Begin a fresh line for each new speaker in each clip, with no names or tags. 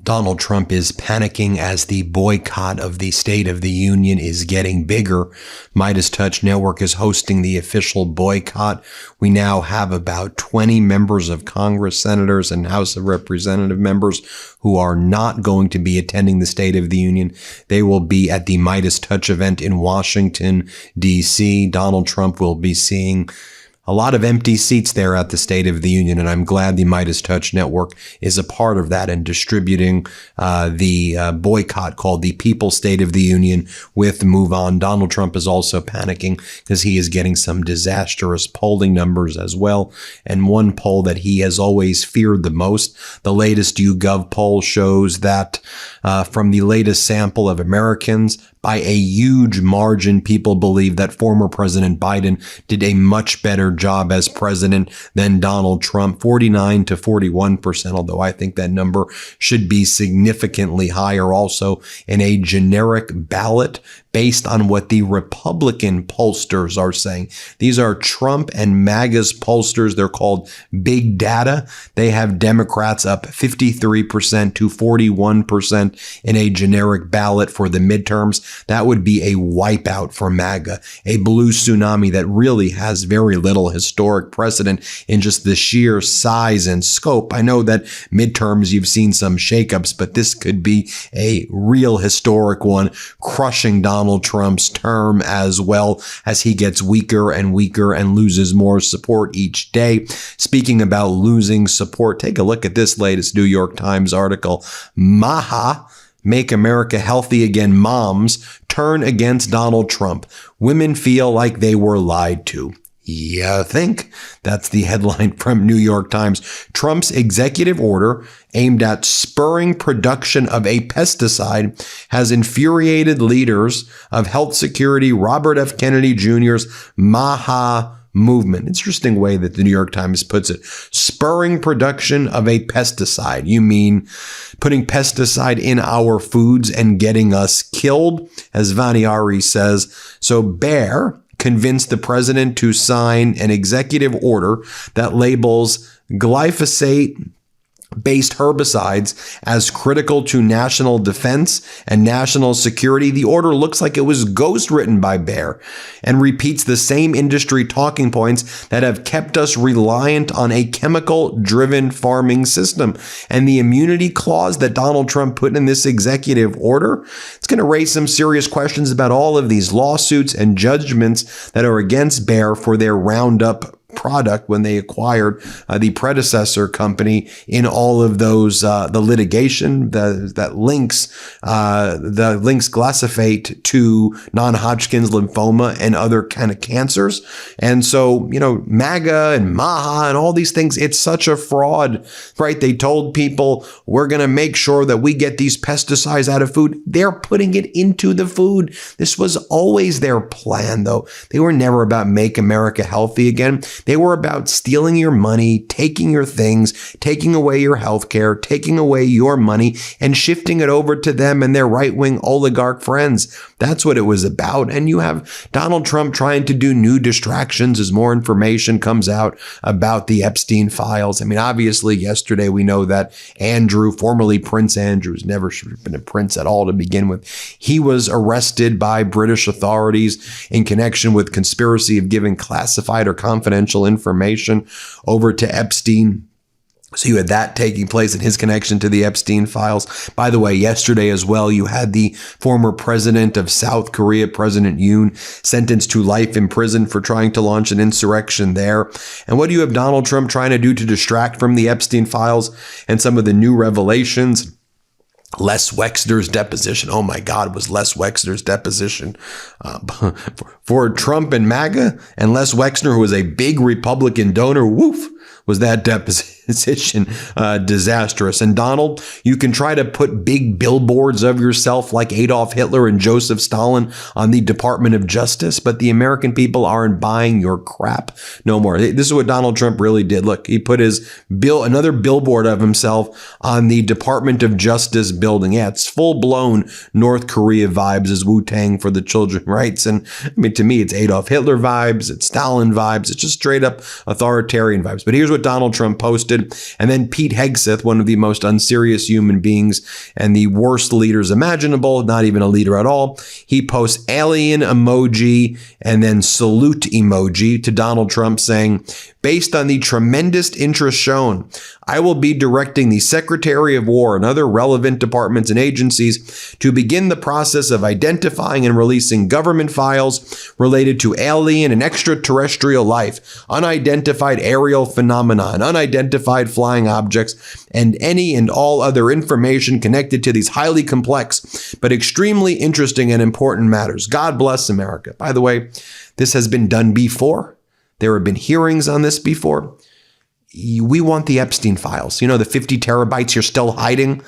Donald Trump is panicking as the boycott of the State of the Union is getting bigger. Midas Touch Network is hosting the official boycott. We now have about 20 members of Congress, senators, and House of Representative members who are not going to be attending the State of the Union. They will be at the Midas Touch event in Washington, D.C. Donald Trump will be seeing a lot of empty seats there at the State of the Union, and I'm glad the Midas Touch Network is a part of that and distributing the boycott called the People's State of the Union with Move On. Donald Trump is also panicking because he is getting some disastrous polling numbers as well. And one poll that he has always feared the most, the latest YouGov poll shows that from the latest sample of Americans, by a huge margin, people believe that former President Biden did a much better job as president than Donald Trump, 49 to 41%, although I think that number should be significantly higher. Also, in a generic ballot based on what the Republican pollsters are saying. These are Trump and MAGA's pollsters. They're called Big Data. They have Democrats up 53% to 41% in a generic ballot for the midterms. That would be a wipeout for MAGA, a blue tsunami that really has very little historic precedent in just the sheer size and scope. I know that midterms you've seen some shakeups, but this could be a real historic one, crushing Donald Trump's term as well as he gets weaker and weaker and loses more support each day. Speaking about losing support, take a look at this latest New York Times article. MAHA, Make America Healthy Again moms turn against Donald Trump. Women feel like they were lied to. You think? That's the headline from New York Times. Trump's executive order aimed at spurring production of a pesticide has infuriated leaders of Health Security Robert F. Kennedy Jr.'s MAHA movement. Interesting way that the New York Times puts it. Spurring production of a pesticide. You mean putting pesticide in our foods and getting us killed, as Vaniari says. So Baer convinced the president to sign an executive order that labels glyphosate-based herbicides as critical to national defense and national security. The order looks like it was ghostwritten by Baer and repeats the same industry talking points that have kept us reliant on a chemical-driven farming system. And the immunity clause that Donald Trump put in this executive order, it's going to raise some serious questions about all of these lawsuits and judgments that are against Baer for their Roundup product when they acquired the predecessor company in all of those the litigation that links glyphosate to non-Hodgkin's lymphoma and other kind of cancers. And so, you know, MAGA and MAHA and all these things, it's such a fraud, right? They told people we're going to make sure that we get these pesticides out of food. They're putting it into the food. This was always their plan, though. They were never about make America healthy again. They were about stealing your money, taking your things, taking away your health care, taking away your money, and shifting it over to them and their right-wing oligarch friends. That's what it was about. And you have Donald Trump trying to do new distractions as more information comes out about the Epstein files. I mean, obviously, yesterday we know that Andrew, formerly Prince Andrew, who's never should have been a prince at all to begin with, he was arrested by British authorities in connection with conspiracy of giving classified or confidential information over to Epstein. So you had that taking place in his connection to the Epstein files. By the way, yesterday as well, you had the former president of South Korea, President Yoon, sentenced to life in prison for trying to launch an insurrection there. And what do you have Donald Trump trying to do to distract from the Epstein files and some of the new revelations? Les Wexner's deposition. Oh my God, was Les Wexner's deposition for Trump and MAGA, and Les Wexner, who was a big Republican donor, woof, was that deposition disastrous. And Donald, you can try to put big billboards of yourself like Adolf Hitler and Joseph Stalin on the Department of Justice, but the American people aren't buying your crap no more. This is what Donald Trump really did. Look, he put another billboard of himself on the Department of Justice building. Yeah, it's full-blown North Korea vibes as Wu-Tang for the children's rights. And I mean, to me, it's Adolf Hitler vibes, it's Stalin vibes, it's just straight up authoritarian vibes. But here's what Donald Trump posted posted. And then Pete Hegseth, one of the most unserious human beings and the worst leaders imaginable, not even a leader at all, he posts alien emoji and then salute emoji to Donald Trump saying, based on the tremendous interest shown, I will be directing the Secretary of War and other relevant departments and agencies to begin the process of identifying and releasing government files related to alien and extraterrestrial life, unidentified aerial phenomena, and unidentified flying objects, and any and all other information connected to these highly complex but extremely interesting and important matters. God bless America. By the way, this has been done before. There have been hearings on this before. We want the Epstein files. You know, the 50 terabytes you're still hiding.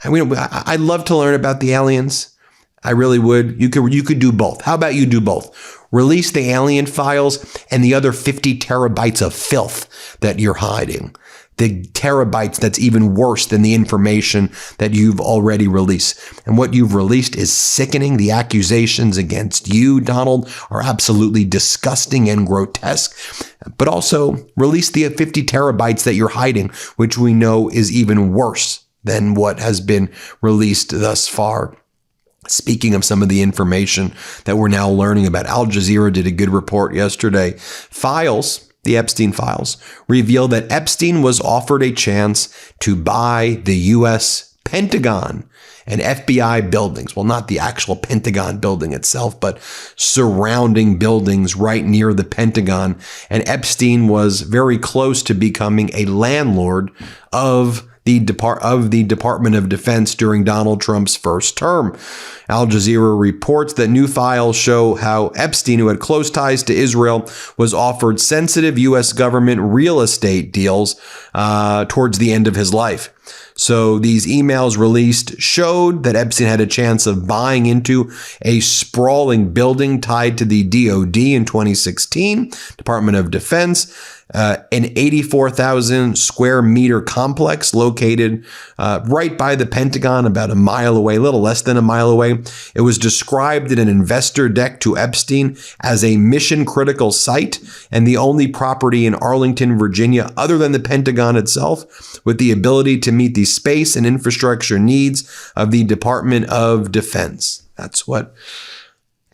I mean, I'd love to learn about the aliens. I really would. You could do both. How about you do both? Release the alien files and the other 50 terabytes of filth that you're hiding. The terabytes that's even worse than the information that you've already released. And what you've released is sickening. The accusations against you, Donald, are absolutely disgusting and grotesque. But also release the 50 terabytes that you're hiding, which we know is even worse than what has been released thus far. Speaking of some of the information that we're now learning about, Al Jazeera did a good report yesterday. The Epstein files reveal that Epstein was offered a chance to buy the U.S. Pentagon and FBI buildings. Well, not the actual Pentagon building itself, but surrounding buildings right near the Pentagon. And Epstein was very close to becoming a landlord of the Department of Defense during Donald Trump's first term. Al Jazeera reports that new files show how Epstein, who had close ties to Israel, was offered sensitive U.S. government real estate deals towards the end of his life. So these emails released showed that Epstein had a chance of buying into a sprawling building tied to the DOD in 2016, Department of Defense, an 84,000 square meter complex located right by the Pentagon, about a mile away, a little less than a mile away. It was described in an investor deck to Epstein as a mission critical site and the only property in Arlington, Virginia, other than the Pentagon itself, with the ability to meet the space and infrastructure needs of the Department of Defense. That's what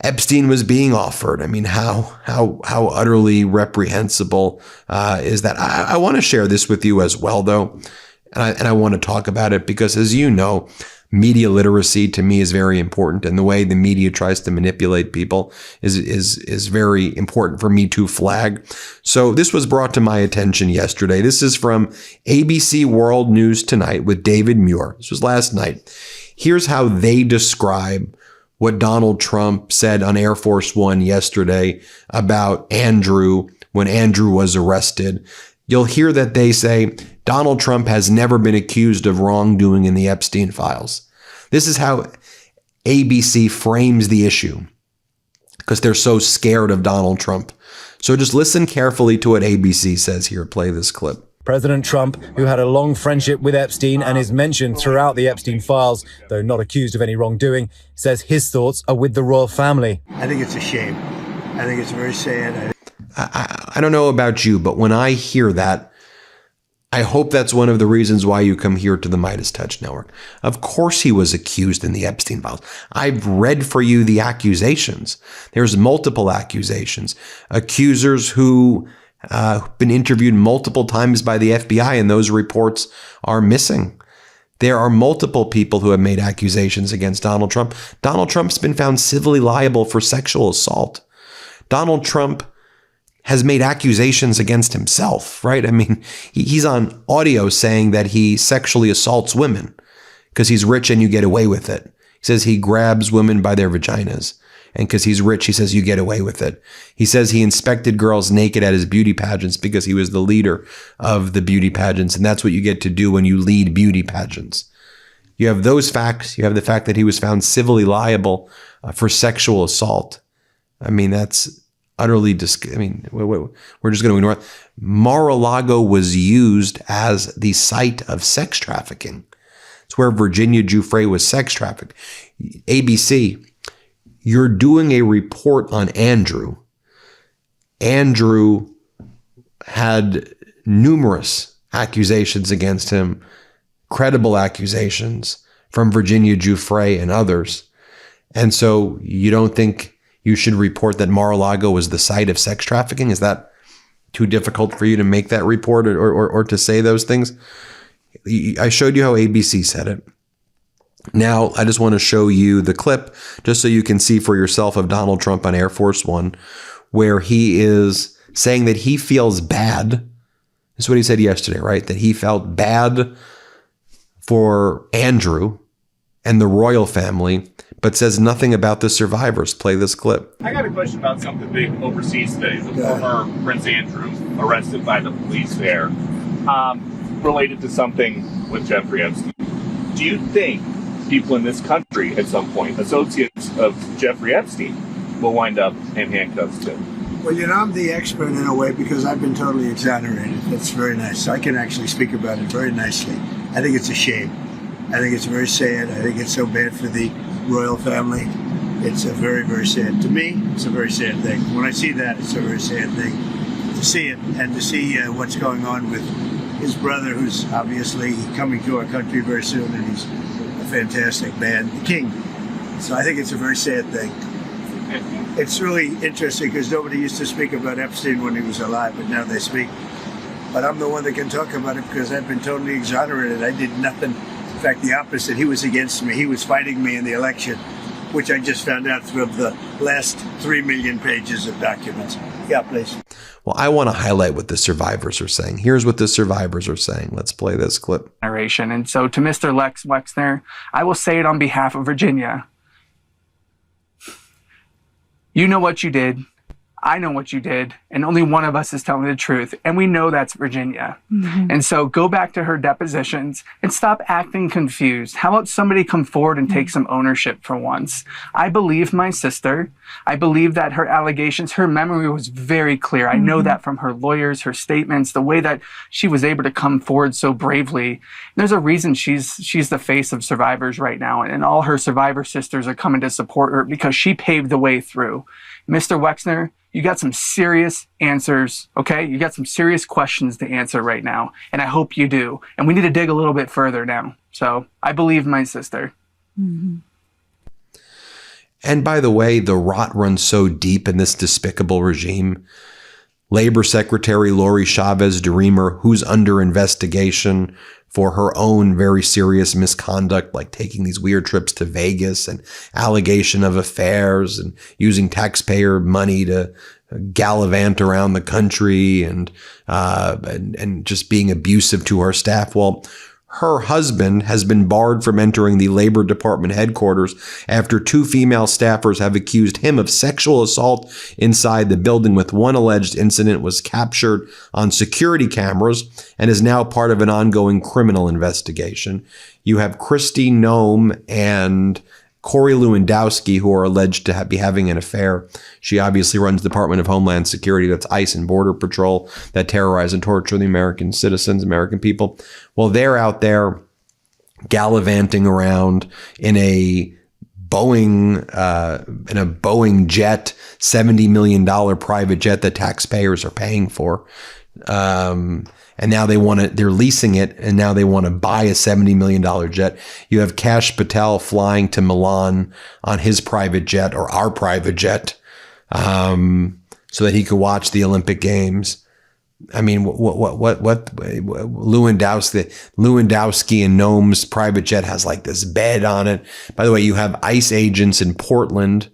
Epstein was being offered. I mean, how utterly reprehensible is that? I want to share this with you as well, though, and I want to talk about it because, as you know, media literacy to me is very important, and the way the media tries to manipulate people is very important for me to flag. So this was brought to my attention yesterday. This is from ABC World News Tonight with David Muir. This was last night. Here's how they describe what Donald Trump said on Air Force One yesterday about Andrew when Andrew was arrested. You'll hear that they say Donald Trump has never been accused of wrongdoing in the Epstein files. This is how ABC frames the issue because they're so scared of Donald Trump. So just listen carefully to what ABC says here. Play this clip.
President Trump, who had a long friendship with Epstein and is mentioned throughout the Epstein files, though not accused of any wrongdoing, says his thoughts are with the royal family.
I think it's a shame. I think it's very sad.
I don't know about you, but when I hear that, I hope that's one of the reasons why you come here to the Midas Touch Network. Of course he was accused in the Epstein files. I've read for you the accusations. There's multiple accusations. Accusers who been interviewed multiple times by the FBI, and those reports are missing. There are multiple people who have made accusations against Donald Trump. Donald Trump's been found civilly liable for sexual assault. Donald Trump has made accusations against himself, right? I mean, he's on audio saying that he sexually assaults women because he's rich and you get away with it. He says he grabs women by their vaginas. And because he's rich, he says you get away with it. He says he inspected girls naked at his beauty pageants because he was the leader of the beauty pageants. And that's what you get to do when you lead beauty pageants. You have those facts. You have the fact that he was found civilly liable for sexual assault. I mean, that's utterly we're just going to ignore it. Mar-a-Lago was used as the site of sex trafficking. It's where Virginia Giuffre was sex trafficked. ABC, you're doing a report on Andrew. Andrew had numerous accusations against him, credible accusations from Virginia Giuffre and others. And so you don't think you should report that Mar-a-Lago was the site of sex trafficking? Is that too difficult for you to make that report or to say those things? I showed you how ABC said it. Now, I just want to show you the clip just so you can see for yourself of Donald Trump on Air Force One, where he is saying that he feels bad. That's what he said yesterday, right? That he felt bad for Andrew and the royal family, but says nothing about the survivors. Play this clip.
I got a question about something big overseas today. The former Prince Andrew arrested by the police there, related to something with Jeffrey Epstein. Do you think people in this country at some point, associates of Jeffrey Epstein, will wind up in handcuffs too?
Well, I'm the expert in a way because I've been totally exonerated. That's very nice. So I can actually speak about it very nicely. I think it's a shame. I think it's very sad. I think it's so bad for the royal family. It's a very, very sad. To me, it's a very sad thing. When I see that, it's a very sad thing to see it and to see what's going on with his brother, who's obviously coming to our country very soon, and he's a fantastic man, the king. So I think it's a very sad thing. It's really interesting because nobody used to speak about Epstein when he was alive, but now they speak. But I'm the one that can talk about it because I've been totally exonerated. I did nothing. In fact, the opposite. He was against me. He was fighting me in the election, which I just found out through the last 3 million pages of documents. Yeah, please.
Well, I want to highlight what the survivors are saying. Here's what the survivors are saying. Let's play this clip.
And so to Mr. Lex Wexner, I will say it on behalf of Virginia. You know what you did. I know what you did. And only one of us is telling the truth. And we know that's Virginia. Mm-hmm. And so go back to her depositions and stop acting confused. How about somebody come forward and take some ownership for once? I believe my sister. I believe that her allegations, her memory was very clear. I know that from her lawyers, her statements, the way that she was able to come forward so bravely. There's a reason she's the face of survivors right now. And all her survivor sisters are coming to support her because she paved the way through. Mr. Wexner, you got some serious answers, okay? You got some serious questions to answer right now, and I hope you do. And we need to dig a little bit further now. So I believe my sister.
Mm-hmm. And by the way, the rot runs so deep in this despicable regime. Labor Secretary Lori Chavez DeRemer, who's under investigation for her own very serious misconduct, like taking these weird trips to Vegas and allegation of affairs and using taxpayer money to gallivant around the country and just being abusive to her staff. Well, her husband has been barred from entering the Labor Department headquarters after 2 female staffers have accused him of sexual assault inside the building, with one alleged incident was captured on security cameras and is now part of an ongoing criminal investigation. You have Kristi Noem and Corey Lewandowski, who are alleged to be having an affair. She obviously runs the Department of Homeland Security, that's ICE and Border Patrol, that terrorize and torture the American citizens, American people. Well, they're out there gallivanting around in a Boeing jet, $70 million private jet that taxpayers are paying for. And now they're leasing it, and now they want to buy a $70 million jet. You have Kash Patel flying to Milan on his private jet, or our private jet, so that he could watch the Olympic Games. I mean, what Lewandowski and Noem's private jet has like this bed on it. By the way, you have ICE agents in Portland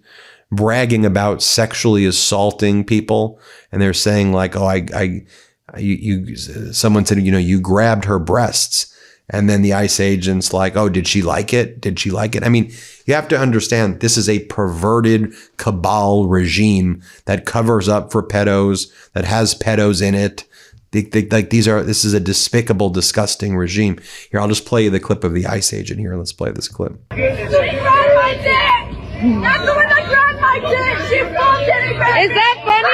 bragging about sexually assaulting people, and they're saying like, oh, someone said, you grabbed her breasts. And then the ICE agent's like, oh, did she like it? Did she like it? I mean, you have to understand this is a perverted cabal regime that covers up for pedos, that has pedos in it. This is a despicable, disgusting regime. Here, I'll just play you the clip of the ICE agent here. Let's play this clip.
She grabbed my dick! That's the one that grabbed my dick! She full titty grabbed me! Is that funny?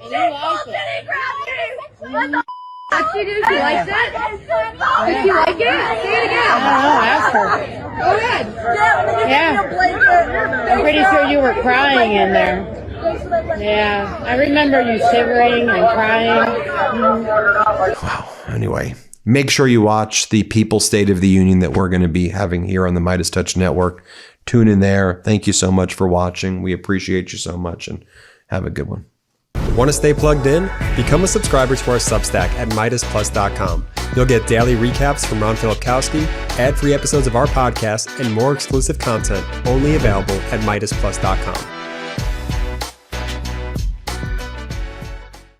She full titty grabbed me! What the
What she do? She likes it? Did she like it? Say it again.
I don't know. Ask her.
Go ahead.
Yeah. I'm pretty sure you were crying in there. Yeah, I remember you shivering and crying.
Wow. Anyway, make sure you watch the People's State of the Union that we're going to be having here on the Midas Touch Network. Tune in there. Thank you so much for watching. We appreciate you so much, and have a good one.
Want to stay plugged in? Become a subscriber to our Substack at MidasPlus.com. You'll get daily recaps from Ron Filipkowski, ad-free episodes of our podcast, and more exclusive content only available at MidasPlus.com.